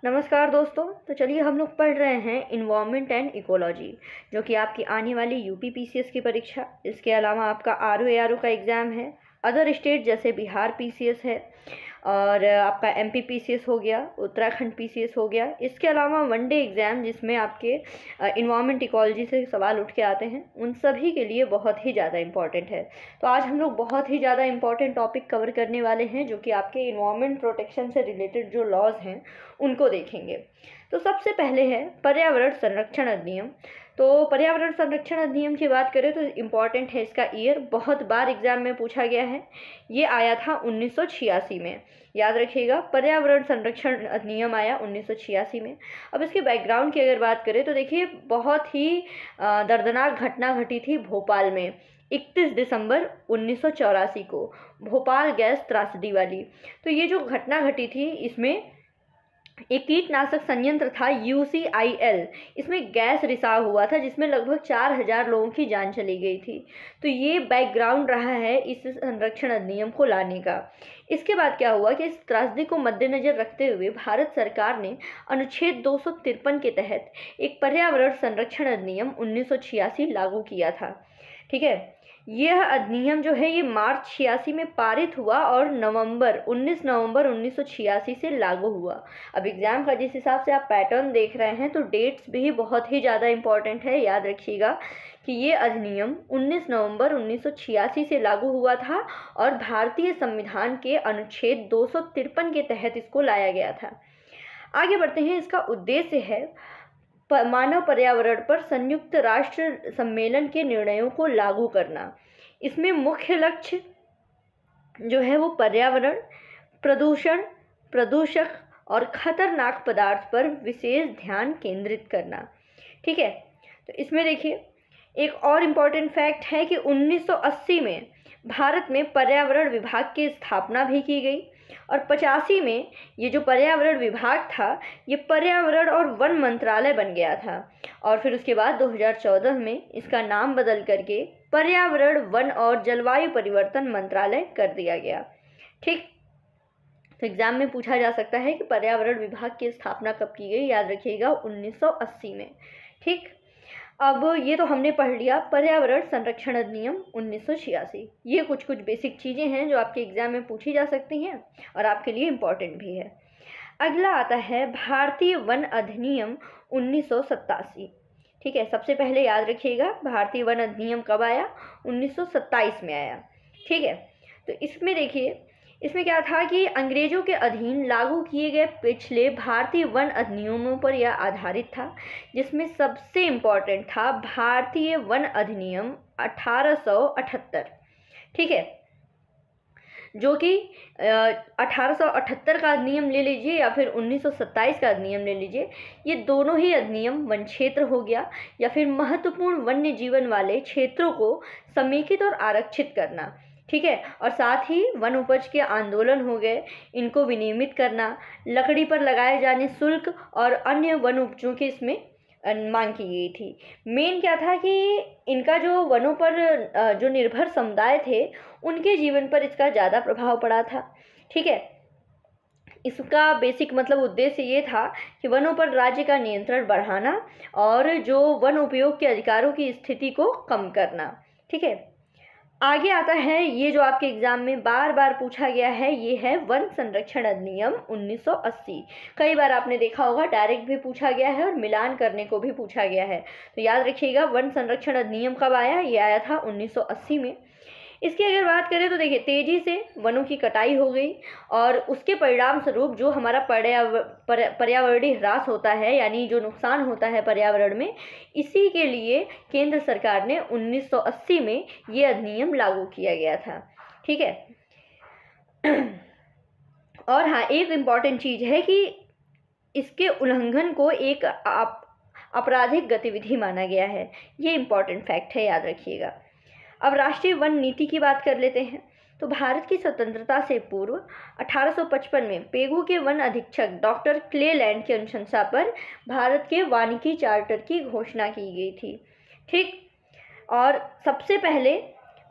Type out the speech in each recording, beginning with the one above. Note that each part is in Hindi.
नमस्कार दोस्तों। तो चलिए हम लोग पढ़ रहे हैं इन्वायरमेंट एंड इकोलॉजी, जो कि आपकी आने वाली यूपी पीसीएस की परीक्षा, इसके अलावा आपका आरओ एआरओ का एग्ज़ाम है। अदर स्टेट जैसे बिहार पीसीएस है और आपका एमपी पीसीएस हो गया, उत्तराखंड पीसीएस हो गया। इसके अलावा वनडे एग्ज़ाम जिसमें आपके इन्वायरमेंट इकोलॉजी से सवाल उठ के आते हैं, उन सभी के लिए बहुत ही ज़्यादा इम्पॉर्टेंट है। तो आज हम लोग बहुत ही ज़्यादा इम्पॉर्टेंट टॉपिक कवर करने वाले हैं, जो कि आपके इन्वायरमेंट प्रोटेक्शन से रिलेटेड जो लॉज हैं उनको देखेंगे। तो सबसे पहले है पर्यावरण संरक्षण अधिनियम। तो पर्यावरण संरक्षण अधिनियम की बात करें तो इम्पॉर्टेंट है इसका ईयर, बहुत बार एग्जाम में पूछा गया है। ये आया था 1986 में, याद रखिएगा। पर्यावरण संरक्षण अधिनियम आया 1986 में। अब इसके बैकग्राउंड की अगर बात करें तो देखिए, बहुत ही दर्दनाक घटना घटी थी भोपाल में 31 दिसंबर 1984 को, भोपाल गैस त्रासदी वाली। तो ये जो घटना घटी थी, इसमें एक कीटनाशक संयंत्र था UCIL, इसमें गैस रिसाव हुआ था जिसमें लगभग 4000 लोगों की जान चली गई थी। तो ये बैकग्राउंड रहा है इस संरक्षण अधिनियम को लाने का। इसके बाद क्या हुआ कि इस त्रासदी को मद्देनज़र रखते हुए भारत सरकार ने अनुच्छेद 253 के तहत एक पर्यावरण संरक्षण अधिनियम 1986 लागू किया था। ठीक है, यह अधिनियम जो है ये मार्च 86 में पारित हुआ और 19 नवंबर 1986 से लागू हुआ। अब एग्ज़ाम का जिस हिसाब से आप पैटर्न देख रहे हैं, तो डेट्स भी बहुत ही ज़्यादा इम्पॉर्टेंट है। याद रखिएगा कि ये अधिनियम 19 नवंबर 1986 से लागू हुआ था और भारतीय संविधान के अनुच्छेद 253 के तहत इसको लाया गया था। आगे बढ़ते हैं। इसका उद्देश्य है मानव पर्यावरण पर संयुक्त राष्ट्र सम्मेलन के निर्णयों को लागू करना। इसमें मुख्य लक्ष्य जो है वो पर्यावरण, प्रदूषण, प्रदूषक और खतरनाक पदार्थ पर विशेष ध्यान केंद्रित करना। ठीक है, तो इसमें देखिए एक और इम्पॉर्टेंट फैक्ट है कि 1980 में भारत में पर्यावरण विभाग की स्थापना भी की गई और 85 में ये जो पर्यावरण विभाग था, ये पर्यावरण और वन मंत्रालय बन गया था। और फिर उसके बाद 2014 में इसका नाम बदल करके पर्यावरण, वन और जलवायु परिवर्तन मंत्रालय कर दिया गया। ठीक, तो एग्जाम में पूछा जा सकता है कि पर्यावरण विभाग की स्थापना कब की गई। याद रखिएगा 1980 में। ठीक, अब ये तो हमने पढ़ लिया पर्यावरण संरक्षण अधिनियम 1986। ये कुछ बेसिक चीज़ें हैं जो आपके एग्ज़ाम में पूछी जा सकती हैं और आपके लिए इम्पॉर्टेंट भी है। अगला आता है भारतीय वन अधिनियम 1987। ठीक है, सबसे पहले याद रखिएगा भारतीय वन अधिनियम कब आया? 1927 में आया। ठीक है, तो इसमें देखिए, इसमें क्या था कि अंग्रेजों के अधीन लागू किए गए पिछले भारतीय वन अधिनियमों पर यह आधारित था, जिसमें सबसे इम्पॉर्टेंट था भारतीय वन अधिनियम 1878। ठीक है, जो कि 1878 का अधिनियम ले लीजिए या फिर 1927 का अधिनियम ले लीजिए, ये दोनों ही अधिनियम वन क्षेत्र हो गया या फिर महत्वपूर्ण वन्य जीवन वाले क्षेत्रों को समेकित और आरक्षित करना। ठीक है, और साथ ही वन उपज के आंदोलन हो गए, इनको विनियमित करना, लकड़ी पर लगाए जाने शुल्क और अन्य वन उपजों की इसमें मांग की गई थी। मेन क्या था कि इनका जो वनों पर जो निर्भर समुदाय थे, उनके जीवन पर इसका ज़्यादा प्रभाव पड़ा था। ठीक है, इसका बेसिक मतलब उद्देश्य ये था कि वनों पर राज्य का नियंत्रण बढ़ाना और जो वन उपयोग के अधिकारों की स्थिति को कम करना। ठीक है, आगे आता है ये जो आपके एग्जाम में बार बार पूछा गया है, ये है वन संरक्षण अधिनियम 1980। कई बार आपने देखा होगा डायरेक्ट भी पूछा गया है और मिलान करने को भी पूछा गया है। तो याद रखिएगा वन संरक्षण अधिनियम कब आया? ये आया था 1980 में। इसकी अगर बात करें तो देखिए, तेज़ी से वनों की कटाई हो गई और उसके परिणाम स्वरूप जो हमारा पर्यावरणीय ह्रास होता है, यानी जो नुकसान होता है पर्यावरण में, इसी के लिए केंद्र सरकार ने 1980 में ये अधिनियम लागू किया गया था। ठीक है, और हाँ, एक इम्पॉर्टेंट चीज़ है कि इसके उल्लंघन को एक आपराधिक गतिविधि माना गया है। ये इम्पॉर्टेंट फैक्ट है, याद रखिएगा। अब राष्ट्रीय वन नीति की बात कर लेते हैं। तो भारत की स्वतंत्रता से पूर्व 1855 में पेगू के वन अधीक्षक डॉक्टर क्लेलैंड की अनुशंसा पर भारत के वानिकी चार्टर की घोषणा की गई थी। ठीक, और सबसे पहले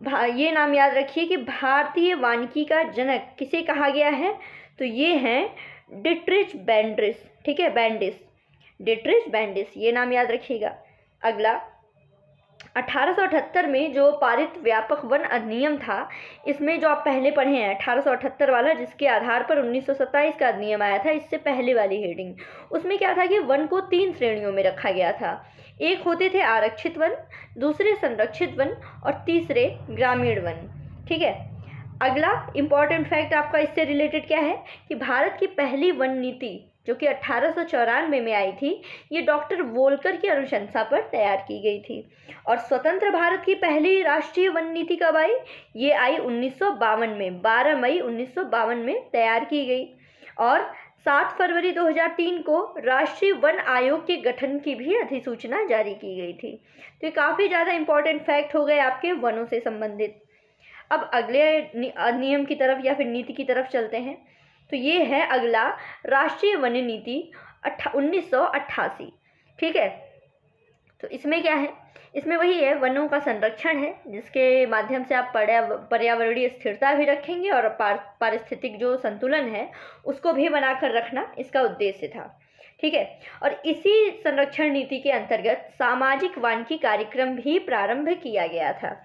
ये नाम याद रखिए कि भारतीय वानिकी का जनक किसे कहा गया है? तो ये हैं डिट्रिच बैंड्रिस, ठीक है, बैंडिस, डिट्रिच बैंडिस, ये नाम याद रखिएगा। अगला 1878 में जो पारित व्यापक वन अधिनियम था, इसमें जो आप पहले पढ़े हैं 1878 वाला, जिसके आधार पर 1927 का अधिनियम आया था, इससे पहले वाली हेडिंग, उसमें क्या था कि वन को 3 श्रेणियों में रखा गया था। एक होते थे आरक्षित वन, दूसरे संरक्षित वन और तीसरे ग्रामीण वन, ठीक है। अगला इंपॉर्टेंट फैक्ट आपका इससे रिलेटेड क्या है कि भारत की पहली वन नीति जो कि 1894 में आई थी, ये डॉक्टर वोल्कर की अनुशंसा पर तैयार की गई थी। और स्वतंत्र भारत की पहली राष्ट्रीय वन नीति कब आई? ये आई 1952 में, 12 मई 1952 में तैयार की गई। और 7 फरवरी 2003 को राष्ट्रीय वन आयोग के गठन की भी अधिसूचना जारी की गई थी। तो ये काफ़ी ज़्यादा इंपॉर्टेंट फैक्ट हो गए आपके वनों से संबंधित। अब अगले अधिनियम की तरफ या फिर नीति की तरफ चलते हैं। तो ये है अगला राष्ट्रीय वन नीति 1988, ठीक है। तो इसमें क्या है? इसमें वही है, वनों का संरक्षण है, जिसके माध्यम से आप पर्यावरणीय स्थिरता भी रखेंगे और पारिस्थितिक जो संतुलन है उसको भी बनाकर रखना इसका उद्देश्य था, ठीक है। और इसी संरक्षण नीति के अंतर्गत सामाजिक वानिकी कार्यक्रम भी प्रारंभ किया गया था।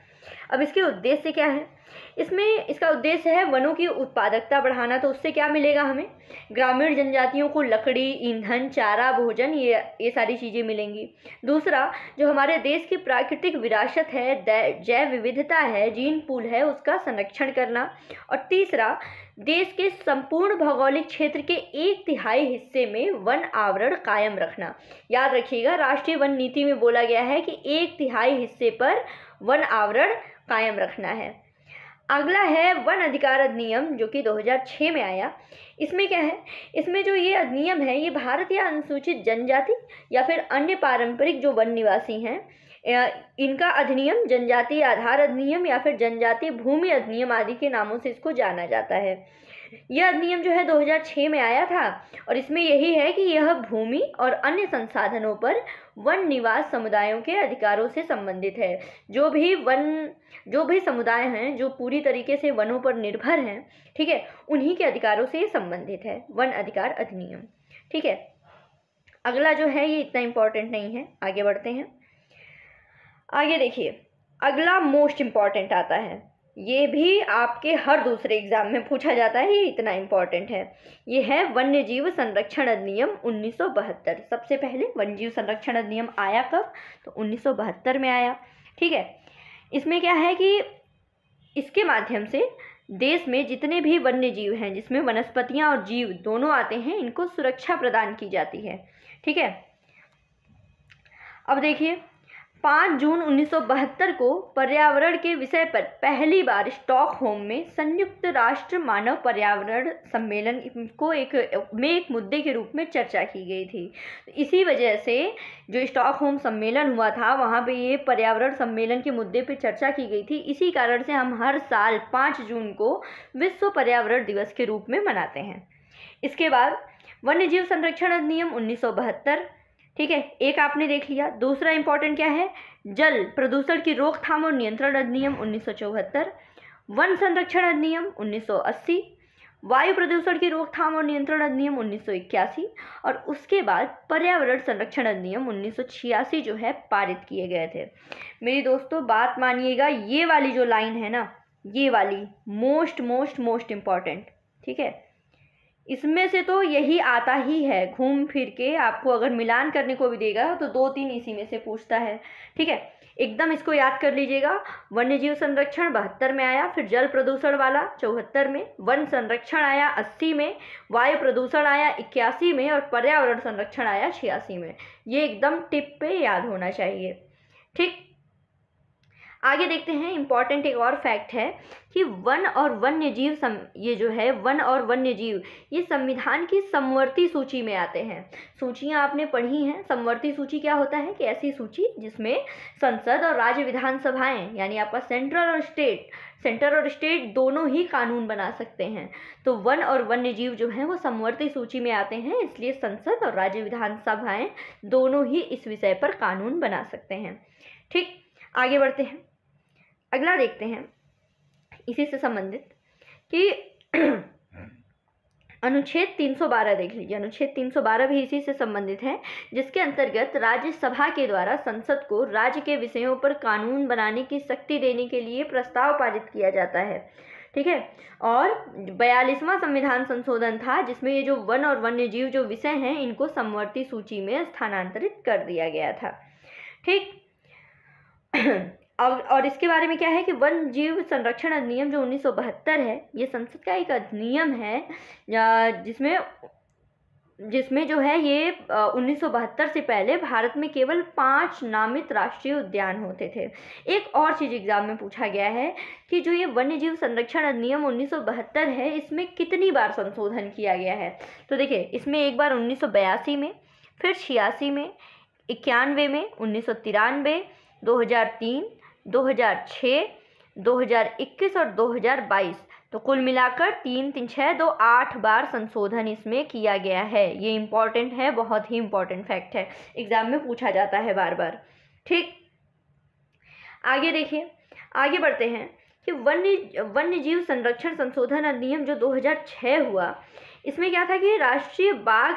अब इसके उद्देश्य क्या है? इसका उद्देश्य है वनों की उत्पादकता बढ़ाना। तो उससे क्या मिलेगा हमें? ग्रामीण जनजातियों को लकड़ी, ईंधन, चारा, भोजन, ये सारी चीज़ें मिलेंगी। दूसरा, जो हमारे देश की प्राकृतिक विरासत है, जैव विविधता है, जीन पूल है, उसका संरक्षण करना। और तीसरा, देश के संपूर्ण भौगोलिक क्षेत्र के 1/3 हिस्से में वन आवरण कायम रखना। याद रखिएगा, राष्ट्रीय वन नीति में बोला गया है कि 1/3 हिस्से पर वन आवरण कायम रखना है। अगला है वन अधिकार अधिनियम, जो कि 2006 में आया। इसमें क्या है? इसमें जो ये अधिनियम है, ये भारत या अनुसूचित जनजाति या फिर अन्य पारंपरिक जो वन निवासी हैं, इनका अधिनियम, जनजातीय आधार अधिनियम या फिर जनजातीय भूमि अधिनियम आदि के नामों से इसको जाना जाता है। यह अधिनियम जो है 2006 में आया था और इसमें यही है कि यह भूमि और अन्य संसाधनों पर वन निवास समुदायों के अधिकारों से संबंधित है। जो भी समुदाय हैं जो पूरी तरीके से वनों पर निर्भर हैं, ठीक है, उन्हीं के अधिकारों से ये संबंधित है, वन अधिकार अधिनियम, ठीक है। अगला जो है ये इतना इम्पोर्टेंट नहीं है, आगे बढ़ते हैं। आगे देखिए, अगला मोस्ट इम्पॉर्टेंट आता है। ये भी आपके हर दूसरे एग्जाम में पूछा जाता है, ये इतना इम्पॉर्टेंट है। ये है वन्यजीव संरक्षण अधिनियम 1972। सबसे पहले वन्यजीव संरक्षण अधिनियम आया कब? तो 1972 में आया, ठीक है। इसमें क्या है कि इसके माध्यम से देश में जितने भी वन्य जीव हैं, जिसमें वनस्पतियां और जीव दोनों आते हैं, इनको सुरक्षा प्रदान की जाती है, ठीक है। अब देखिए, 5 जून 1972 को पर्यावरण के विषय पर पहली बार स्टॉकहोम में संयुक्त राष्ट्र मानव पर्यावरण सम्मेलन को एक मुद्दे के रूप में चर्चा की गई थी। इसी वजह से जो स्टॉकहोम सम्मेलन हुआ था, वहाँ पे ये पर्यावरण सम्मेलन के मुद्दे पे चर्चा की गई थी। इसी कारण से हम हर साल 5 जून को विश्व पर्यावरण दिवस के रूप में मनाते हैं। इसके बाद वन्यजीव संरक्षण अधिनियम 1972, ठीक है, एक आपने देख लिया। दूसरा इंपॉर्टेंट क्या है? जल प्रदूषण की रोकथाम और नियंत्रण अधिनियम 1974, वन संरक्षण अधिनियम 1980, वायु प्रदूषण की रोकथाम और नियंत्रण अधिनियम 1981 और उसके बाद पर्यावरण संरक्षण अधिनियम 1986 जो है पारित किए गए थे। मेरी दोस्तों बात मानिएगा, ये वाली जो लाइन है ना, ये वाली मोस्ट इम्पॉर्टेंट, ठीक है। इसमें से तो यही आता ही है, घूम फिर के आपको अगर मिलान करने को भी देगा तो 2-3 इसी में से पूछता है, ठीक है। एकदम इसको याद कर लीजिएगा। वन्यजीव संरक्षण 72 में आया, फिर जल प्रदूषण वाला 74 में, वन संरक्षण आया 80 में, वायु प्रदूषण आया 81 में और पर्यावरण संरक्षण आया 86 में। ये एकदम टिप पे याद होना चाहिए, ठीक। आगे देखते हैं, इम्पॉर्टेंट एक और फैक्ट है कि वन और वन्यजीव ये संविधान की समवर्ती सूची में आते हैं। सूचियां आपने पढ़ी हैं। समवर्ती सूची क्या होता है कि ऐसी सूची जिसमें संसद और राज्य विधानसभाएं, यानी आपका सेंटर और स्टेट दोनों ही कानून बना सकते हैं। तो वन और वन्यजीव जो हैं वो समवर्ती सूची में आते हैं, इसलिए संसद और राज्य विधानसभाएं दोनों ही इस विषय पर कानून बना सकते हैं, ठीक। आगे बढ़ते हैं, अगला देखते हैं इसी से संबंधित कि अनुच्छेद 312 देख लीजिए, अनुच्छेद 312 भी इसी से संबंधित है, जिसके अंतर्गत राज्यसभा के द्वारा संसद को राज्य के विषयों पर कानून बनाने की शक्ति देने के लिए प्रस्ताव पारित किया जाता है। ठीक है, और 42वां संविधान संशोधन था, जिसमें ये जो वन और वन्य जीव जो विषय हैं इनको समवर्ती सूची में स्थानांतरित कर दिया गया था। ठीक, और इसके बारे में क्या है कि वन जीव संरक्षण अधिनियम जो 1972 है, ये संसद का एक अधिनियम है जिसमें जो है ये 1972 से पहले भारत में केवल 5 नामित राष्ट्रीय उद्यान होते थे। एक और चीज़ एग्जाम में पूछा गया है कि जो ये वन्य जीव संरक्षण अधिनियम 1972 है, इसमें कितनी बार संशोधन किया गया है। तो देखिए, इसमें एक बार 1982 में, फिर 86 में, 91 में, 1993, 2003, 2006, 2021 और 2022, तो कुल मिलाकर 3 3 6 2 8 बार संशोधन इसमें किया गया है। ये इम्पॉर्टेंट है, बहुत ही इम्पॉर्टेंट फैक्ट है, एग्जाम में पूछा जाता है बार बार। ठीक, आगे देखिए, आगे बढ़ते हैं कि वन्य जीव संरक्षण संशोधन अधिनियम जो 2006 हुआ, इसमें क्या था कि राष्ट्रीय बाघ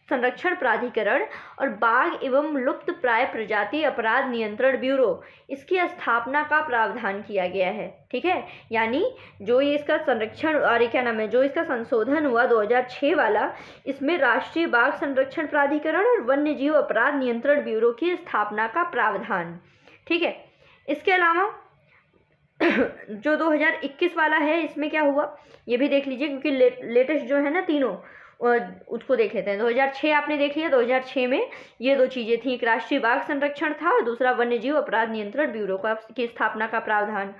संरक्षण प्राधिकरण और बाघ एवं लुप्त प्राय प्रजाति अपराध नियंत्रण ब्यूरो, इसकी स्थापना का प्रावधान किया गया है। ठीक है, यानी जो ये इसका संरक्षण और क्या नाम है, जो इसका संशोधन हुआ 2006 वाला, इसमें राष्ट्रीय बाघ संरक्षण प्राधिकरण और वन्य जीव अपराध नियंत्रण ब्यूरो की स्थापना का प्रावधान। ठीक है, इसके अलावा जो 2021 वाला है, इसमें क्या हुआ ये भी देख लीजिए, क्योंकि लेटेस्ट जो है ना तीनों, उसको देख लेते हैं। 2006 आपने देख लिया, 2006 में ये 2 चीज़ें थी, एक राष्ट्रीय बाघ संरक्षण था और दूसरा वन्य जीव अपराध नियंत्रण ब्यूरो की स्थापना का प्रावधान।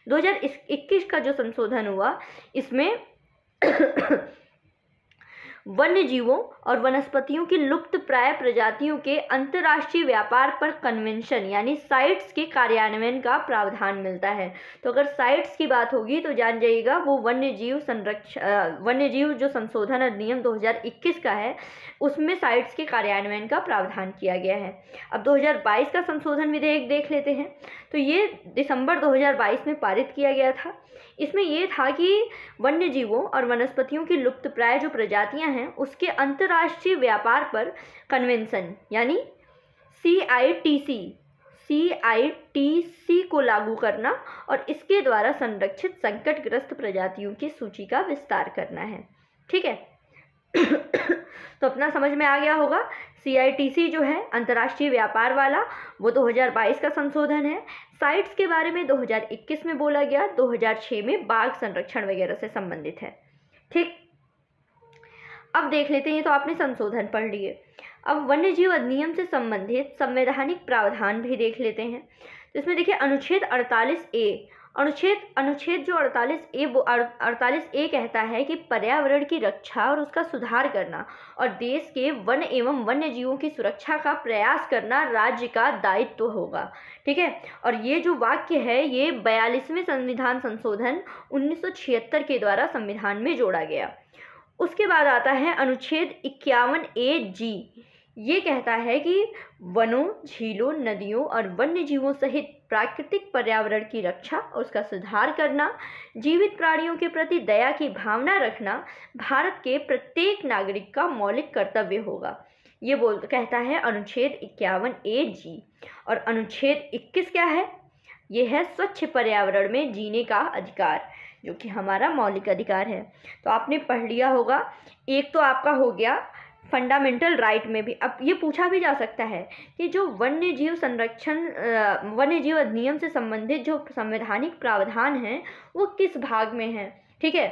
2021 का जो संशोधन हुआ, इसमें वन्य जीवों और वनस्पतियों की लुप्त प्राय प्रजातियों के अंतर्राष्ट्रीय व्यापार पर कन्वेंशन यानी साइट्स के कार्यान्वयन का प्रावधान मिलता है। तो अगर साइट्स की बात होगी तो जान जाइएगा वो वन्य जीव जो संशोधन अधिनियम 2021 का है, उसमें साइट्स के कार्यान्वयन का प्रावधान किया गया है। अब 2022 का संशोधन विधेयक देख लेते हैं, तो ये दिसंबर 2022 में पारित किया गया था। इसमें ये था कि वन्य जीवों और वनस्पतियों की लुप्त प्राय जो प्रजातियां हैं, उसके अंतर्राष्ट्रीय व्यापार पर कन्वेंशन यानी CITC को लागू करना और इसके द्वारा संरक्षित संकटग्रस्त प्रजातियों की सूची का विस्तार करना है। ठीक है, तो अपना समझ में आ गया होगा। CITC जो है अंतर्राष्ट्रीय व्यापार वाला, वो 2022 का संशोधन है। साइट्स के बारे में 2021 में बोला गया, 2006 में बाघ संरक्षण वगैरह से संबंधित है। ठीक, अब देख लेते हैं, तो आपने संशोधन पढ़ लिए। अब वन्य जीव अधिनियम से संबंधित संवैधानिक प्रावधान भी देख लेते हैं। तो इसमें देखिए अनुच्छेद 48A, अनुच्छेद जो 48A कहता है कि पर्यावरण की रक्षा और उसका सुधार करना और देश के वन एवं वन्य जीवों की सुरक्षा का प्रयास करना राज्य का दायित्व होगा। ठीक है, और ये जो वाक्य है ये 42वें संविधान संशोधन 1976 के द्वारा संविधान में जोड़ा गया। उसके बाद आता है अनुच्छेद 51A(G), ये कहता है कि वनों, झीलों, नदियों और वन्य जीवों सहित प्राकृतिक पर्यावरण की रक्षा और उसका सुधार करना, जीवित प्राणियों के प्रति दया की भावना रखना भारत के प्रत्येक नागरिक का मौलिक कर्तव्य होगा। ये कहता है अनुच्छेद 51A(G). और अनुच्छेद 21 क्या है? ये है स्वच्छ पर्यावरण में जीने का अधिकार, जो कि हमारा मौलिक अधिकार है। तो आपने पढ़ लिया होगा। एक तो आपका हो गया फंडामेंटल राइट में भी। अब ये पूछा भी जा सकता है कि जो वन्य जीव अधिनियम से संबंधित जो संवैधानिक प्रावधान हैं वो किस भाग में हैं। ठीक है,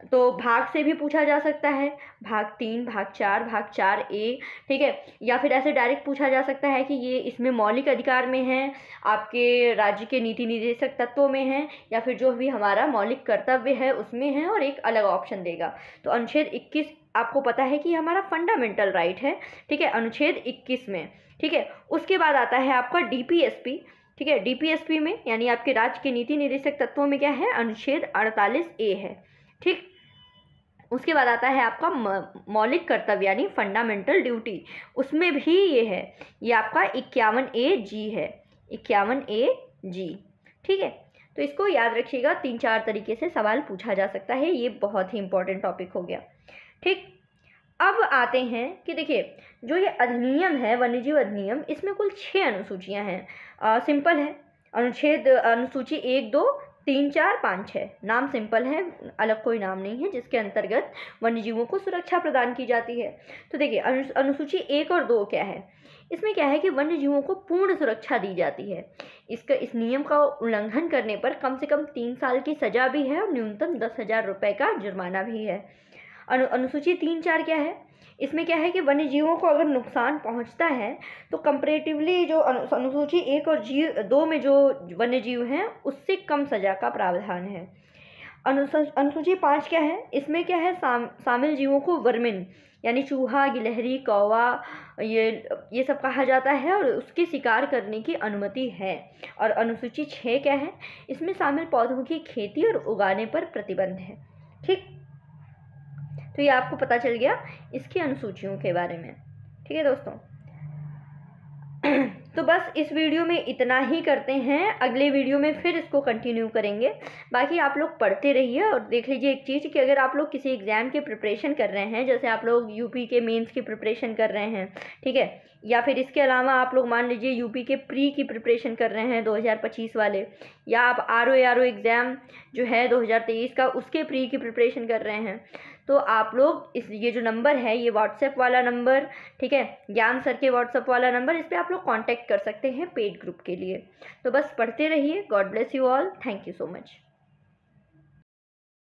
तो भाग से भी पूछा जा सकता है, भाग 3, भाग 4, भाग 4A। ठीक है, या फिर ऐसे डायरेक्ट पूछा जा सकता है कि ये इसमें मौलिक अधिकार में है, आपके राज्य के नीति निर्देशक तत्वों में है, या फिर जो भी हमारा मौलिक कर्तव्य है उसमें है, और एक अलग ऑप्शन देगा। तो अनुच्छेद 21 आपको पता है कि हमारा फंडामेंटल राइट है। ठीक है, अनुच्छेद 21 में। ठीक है, उसके बाद आता है आपका DPSP। ठीक है, DPSP में यानी आपके राज्य के नीति निर्देशक तत्वों में क्या है? अनुच्छेद 48A है। ठीक, उसके बाद आता है आपका मौलिक कर्तव्य यानी फंडामेंटल ड्यूटी, उसमें भी ये है, ये आपका 51A(G) है, 51A(G). ठीक है, तो इसको याद रखिएगा, 3-4 तरीके से सवाल पूछा जा सकता है। ये बहुत ही इंपॉर्टेंट टॉपिक हो गया। ठीक, अब आते हैं कि देखिए जो ये अधिनियम है वन्यजीव अधिनियम, इसमें कुल 6 अनुसूचियां हैं। सिंपल है, अनुसूची 1, 2, 3, 4, 5, 6 नाम सिंपल है, अलग कोई नाम नहीं है जिसके अंतर्गत वन्यजीवों को सुरक्षा प्रदान की जाती है। तो देखिए अनुसूची 1 और 2 क्या है, इसमें क्या है कि वन्यजीवों को पूर्ण सुरक्षा दी जाती है। इस नियम का उल्लंघन करने पर कम से कम 3 साल की सजा भी है और न्यूनतम 10,000 रुपये का जुर्माना भी है। अनुसूची 3, 4 क्या है, इसमें क्या है कि वन्य जीवों को अगर नुकसान पहुंचता है तो कंपैरेटिवली जो अनुसूची 1 और 2 में जो वन्य जीव हैं उससे कम सजा का प्रावधान है। अनुसूची 5 क्या है, इसमें क्या है, शामिल जीवों को वर्मिन यानी चूहा, गिलहरी, कौवा ये सब कहा जाता है और उसके शिकार करने की अनुमति है। और अनुसूची 6 क्या है, इसमें शामिल पौधों की खेती और उगाने पर प्रतिबंध है। ठीक, तो ये आपको पता चल गया इसकी अनुसूचियों के बारे में। ठीक है दोस्तों, तो बस इस वीडियो में इतना ही करते हैं, अगले वीडियो में फिर इसको कंटिन्यू करेंगे। बाकी आप लोग पढ़ते रहिए और देख लीजिए एक चीज़ कि अगर आप लोग किसी एग्ज़ाम के प्रिपरेशन कर रहे हैं, जैसे आप लोग यूपी के मेंस की प्रिपरेशन कर रहे हैं, ठीक है, या फिर इसके अलावा आप लोग मान लीजिए यूपी के प्री की प्रिपरेशन कर रहे हैं 2025 वाले, या आप आर ओ एग्ज़ाम जो है 2023 का उसके प्री की प्रिपरेशन कर रहे हैं, तो आप लोग ये जो नंबर है, ये व्हाट्सएप वाला नंबर, ठीक है, ज्ञान सर के व्हाट्सएप वाला नंबर, इस पर आप लोग कांटेक्ट कर सकते हैं पेड ग्रुप के लिए। तो बस पढ़ते रहिए। God bless you all, thank you so much.